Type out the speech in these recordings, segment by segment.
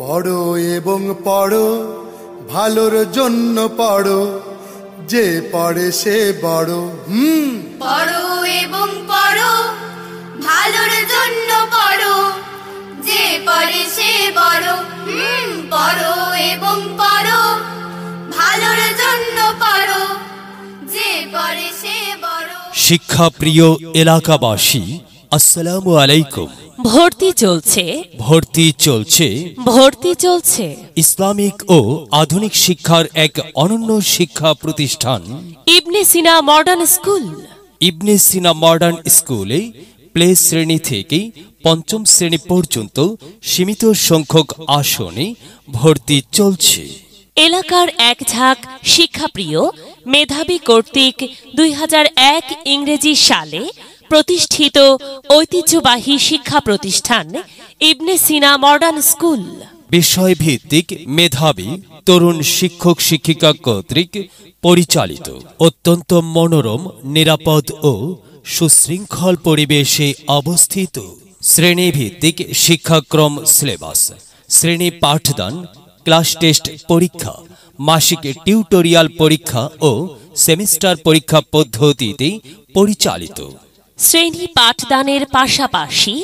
পড়ো এবং পড়ো, ভালোর জন্য পড়ো, যে পড়ে সে বড়। পড়ো এবং পড়ো, ভালোর জন্য পড়ো, যে পড়ে সে বড়। পড়ো এবং পড়ো, ভালোর জন্য পড়ো, যে পড়ে সে বড়। শিক্ষাপ্রিয় এলাকাবাসী, আসসালামু আলাইকুম। ভর্তি চলছে, ভর্তি চলছে, ভর্তি চলছে। ইসলামিক ও আধুনিক শিক্ষার এক অনন্য শিক্ষা প্রতিষ্ঠান ইবনে সিনা মডার্ন স্কুল। ইবনে সিনা মডার্ন স্কুলে প্লে শ্রেণী থেকে পঞ্চম শ্রেণী পর্যন্ত সীমিত সংখ্যক আসনে ভর্তি চলছে। এলাকার এক ঝাঁক শিক্ষাপ্রিয় মেধাবী কর্তৃক 2001 ইংরেজি সালে প্রতিষ্ঠিত ঐতিহ্যবাহী শিক্ষা প্রতিষ্ঠান ইবনে সিনা মডার্ন স্কুল বিষয়ভিত্তিক মেধাবী তরুণ শিক্ষক শিক্ষিকা কর্তৃক পরিচালিত অত্যন্ত মনোরম, নিরাপদ ও সুশৃঙ্খল পরিবেশে অবস্থিত। শ্রেণীভিত্তিক শিক্ষাক্রম, সিলেবাস, শ্রেণী পাঠদান, ক্লাস টেস্ট পরীক্ষা, মাসিক টিউটোরিয়াল পরীক্ষা ও সেমিস্টার পরীক্ষা পদ্ধতিতে পরিচালিত। শ্রেণী পাঠদানের পাশাপাশি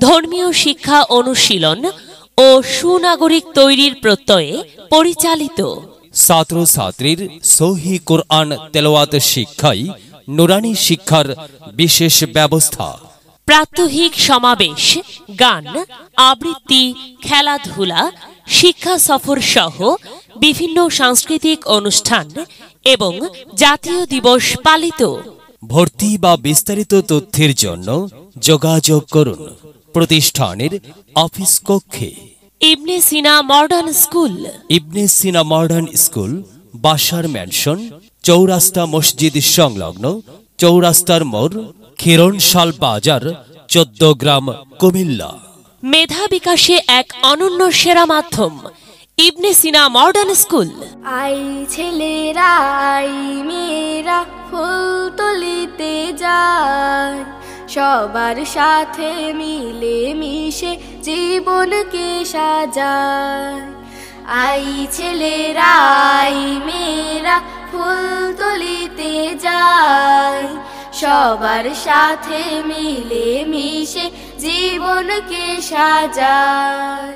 ধর্মীয় শিক্ষা অনুশীলন ও সুনাগরিক তৈরির প্রত্যয়ে পরিচালিত। ছাত্রছাত্রীর সহি কোরআন তেলাওয়াত শিক্ষায় নুরানি শিক্ষার বিশেষ ব্যবস্থা। প্রাত্যহিক সমাবেশ, গান, আবৃত্তি, খেলাধুলা, শিক্ষা সফর সহ বিভিন্ন সাংস্কৃতিক অনুষ্ঠান এবং জাতীয় দিবস পালিত। ভর্তি বা বিস্তারিত তথ্যের জন্য যোগাযোগ করুন প্রতিষ্ঠানের অফিস কক্ষে। ইবনে সিনা মডার্ন স্কুল। ইবনে সিনা মডার্ন স্কুল, বাসার ম্যানশন, চৌরাস্তা মসজিদ সংলগ্ন, চৌরাস্তার মোড়, খিরণশাল বাজার, 14 গ্রাম, কুমিল্লা। মেধা বিকাশে এক অনন্য সেরা মাধ্যম ইবনে সিনা মডার্ন স্কুল। আই ছেলেরা আই মেয়েরা ফুল তুলিতে যায়, সবার সাথে মিলে মিশে জীবনকে সাজায়। আই ছেলেরা আই মেয়েরা ফুল তুলিতে যায়, সবার সাথে মিলে মিশে জীবনকে সাজায়।